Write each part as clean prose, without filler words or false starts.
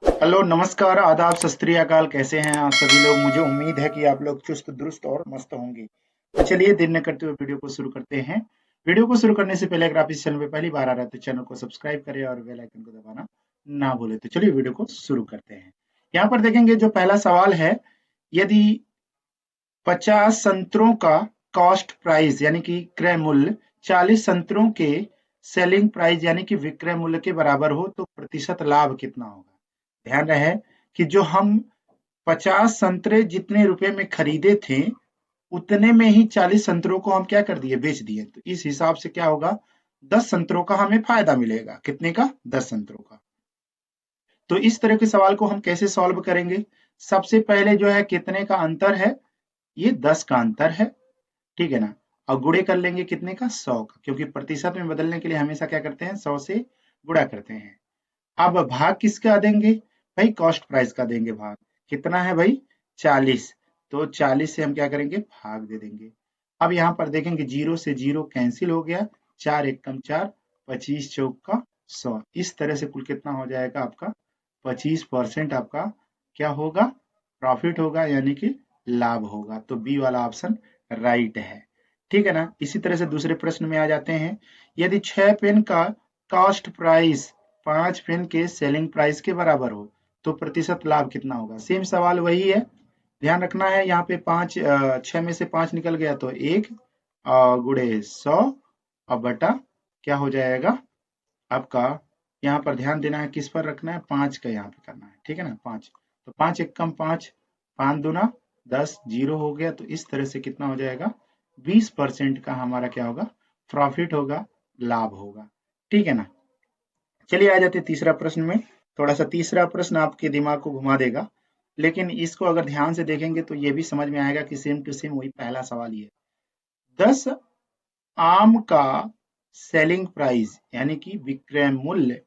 Hello, नमस्कार, आदाब, सत श्री अकाल। कैसे हैं आप सभी लोग? मुझे उम्मीद है कि आप लोग चुस्त दुरुस्त और मस्त होंगे। तो चलिए देर न करते हुए वीडियो को शुरू करते हैं। वीडियो को शुरू करने से पहले अगर आप इस चैनल पे पहली बार आ रहे हैं तो चैनल को सब्सक्राइब करें और बेल आइकन को दबाना ना भूलें। तो चलिए वीडियो को शुरू करते हैं। यहाँ पर देखेंगे जो पहला सवाल है, यदि 50 संतरों का कॉस्ट प्राइस यानी कि क्रय मूल्य 40 संतरों के सेलिंग प्राइस यानी कि विक्रय मूल्य के बराबर हो तो प्रतिशत लाभ कितना होगा? ध्यान रहे कि जो हम 50 संतरे जितने रुपए में खरीदे थे उतने में ही 40 संतरों को हम क्या कर दिए, बेच दिए। तो इस हिसाब से क्या होगा, 10 संतरों का हमें फायदा मिलेगा। कितने का? 10 संतरों का। तो इस तरह के सवाल को हम कैसे सॉल्व करेंगे? सबसे पहले जो है कितने का अंतर है, ये 10 का अंतर है, ठीक है ना। और गुणे कर लेंगे कितने का? 100 का, क्योंकि प्रतिशत में बदलने के लिए हमेशा क्या करते हैं, 100 से गुणा करते हैं। अब भाग किसका देंगे भाई? कॉस्ट प्राइस का देंगे भाग। कितना है भाई? 40। तो 40 से हम क्या करेंगे, भाग दे देंगे। अब यहाँ पर देखेंगे जीरो से जीरो कैंसिल हो गया, 4 एकम 4, 25 चौक का 100। इस तरह से कुल कितना हो जाएगा आपका? 25% आपका क्या होगा? प्रॉफिट होगा, यानी कि लाभ होगा। तो बी वाला ऑप्शन राइट है, ठीक है ना। इसी तरह से दूसरे प्रश्न में आ जाते हैं। यदि 6 पेन का कॉस्ट प्राइस 5 पेन के सेलिंग प्राइस के बराबर हो तो प्रतिशत लाभ कितना होगा? सेम सवाल वही है, ध्यान रखना है। यहाँ पे 6 में से 5 निकल गया तो 1 गुणे 100 और बटा क्या हो जाएगा आपका? यहाँ पर ध्यान देना है, किस पर रखना है? 5 का यहाँ पे करना है, ठीक है ना। 5, तो 5 एकम 5, 5 दूना 10, जीरो हो गया। तो इस तरह से कितना हो जाएगा? 20% का हमारा क्या होगा? प्रॉफिट होगा, लाभ होगा, ठीक है ना। चलिए आ जाते हैं तीसरा प्रश्न में। थोड़ा सा तीसरा प्रश्न आपके दिमाग को घुमा देगा, लेकिन इसको अगर ध्यान से देखेंगे तो ये भी समझ में आएगा कि सेम टू सेम वही पहला सवाल ही है। 10 आम का सेलिंग प्राइस यानी कि विक्रय मूल्य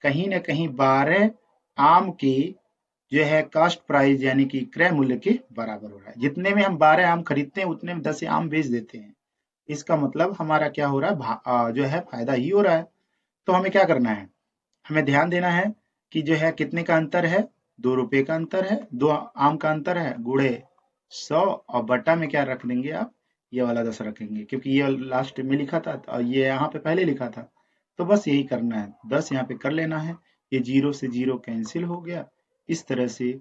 कहीं ना कहीं 12 आम के जो है कॉस्ट प्राइस यानी कि क्रय मूल्य के बराबर हो रहा है। जितने में हम 12 आम खरीदते हैं उतने में 10 आम बेच देते हैं। इसका मतलब हमारा क्या हो रहा है, जो है फायदा ही हो रहा है। तो हमें क्या करना है, हमें ध्यान देना है कि जो है कितने का अंतर है? 2 रुपए का अंतर है, 2 आम का अंतर है, गुणे 100 और बटा में क्या रख देंगे आप? ये वाला 10 रखेंगे, क्योंकि ये लास्ट में लिखा था और ये यहाँ पे पहले लिखा था। तो बस यही करना है, 10 यहाँ पे कर लेना है। ये जीरो से जीरो कैंसिल हो गया। इस तरह से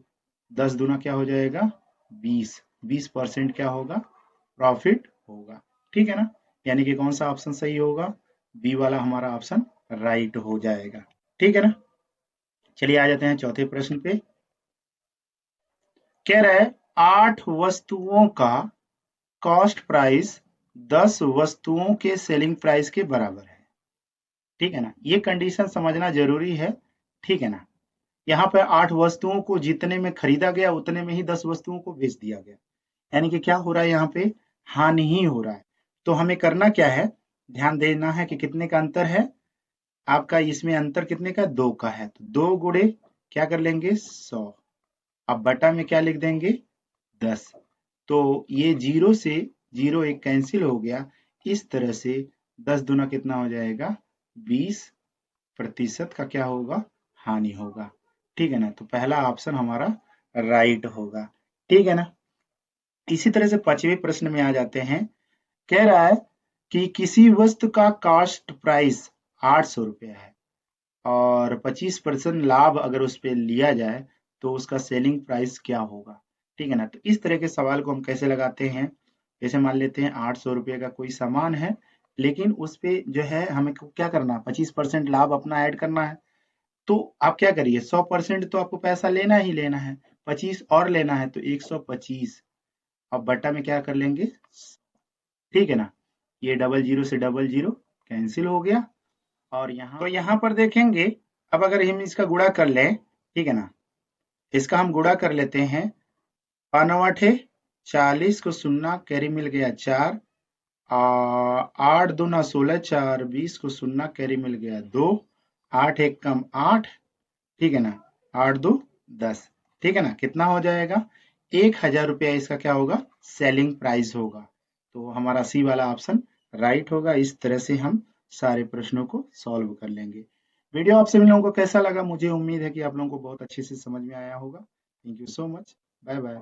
10 दूना क्या हो जाएगा? 20। 20% क्या होगा? प्रॉफिट होगा, ठीक है ना। यानी कि कौन सा ऑप्शन सही होगा? बी वाला हमारा ऑप्शन राइट हो जाएगा, ठीक है ना। चलिए आ जाते हैं चौथे प्रश्न पे। कह रहा है 8 वस्तुओं का कॉस्ट प्राइस 10 वस्तुओं के सेलिंग प्राइस के बराबर है, ठीक है ना। ये कंडीशन समझना जरूरी है, ठीक है ना। यहाँ पर 8 वस्तुओं को जितने में खरीदा गया उतने में ही 10 वस्तुओं को बेच दिया गया, यानी कि क्या हो रहा है यहाँ पे? हानि ही हो रहा है। तो हमें करना क्या है, ध्यान देना है कि कितने का अंतर है आपका। इसमें अंतर कितने का? 2 का है। तो 2 गुणे क्या कर लेंगे? 100। अब बटा में क्या लिख देंगे? 10। तो ये जीरो से जीरो एक कैंसिल हो गया। इस तरह से 10 दूना कितना हो जाएगा? 20% का क्या होगा? हानि होगा, ठीक है ना। तो पहला ऑप्शन हमारा राइट होगा, ठीक है ना। इसी तरह से पांचवें प्रश्न में आ जाते हैं। कह रहा है कि किसी वस्तु का कॉस्ट प्राइस 800 रुपया है और 25% लाभ अगर उस पर लिया जाए तो उसका सेलिंग प्राइस क्या होगा, ठीक है ना। तो इस तरह के सवाल को हम कैसे लगाते हैं? जैसे मान लेते हैं 800 रुपये का कोई सामान है, लेकिन उस पे जो है हमें क्या करना है? 25% लाभ अपना ऐड करना है। तो आप क्या करिए, 100% तो आपको पैसा लेना ही लेना है, 25 और लेना है तो 125। अब बट्टा में क्या कर लेंगे? ठीक है ना। ये डबल जीरो से डबल जीरो कैंसिल हो गया। और यहाँ पर देखेंगे, अब अगर हम इसका गुणा कर लें, ठीक है ना, इसका हम गुणा कर लेते हैं। 5 40 को सुन्ना कैरी मिल गया 4, 8 दूना 16, 4 20 को सुन्ना कैरी मिल गया 2, 8 एक कम 8, ठीक है ना, 8 दो 10, ठीक है ना। कितना हो जाएगा? 1000 रुपया इसका क्या होगा? सेलिंग प्राइस होगा। तो हमारा सी वाला ऑप्शन राइट होगा। इस तरह से हम सारे प्रश्नों को सॉल्व कर लेंगे। वीडियो आप सभी लोगों को कैसा लगा? मुझे उम्मीद है कि आप लोगों को बहुत अच्छे से समझ में आया होगा। Thank you so much. Bye bye.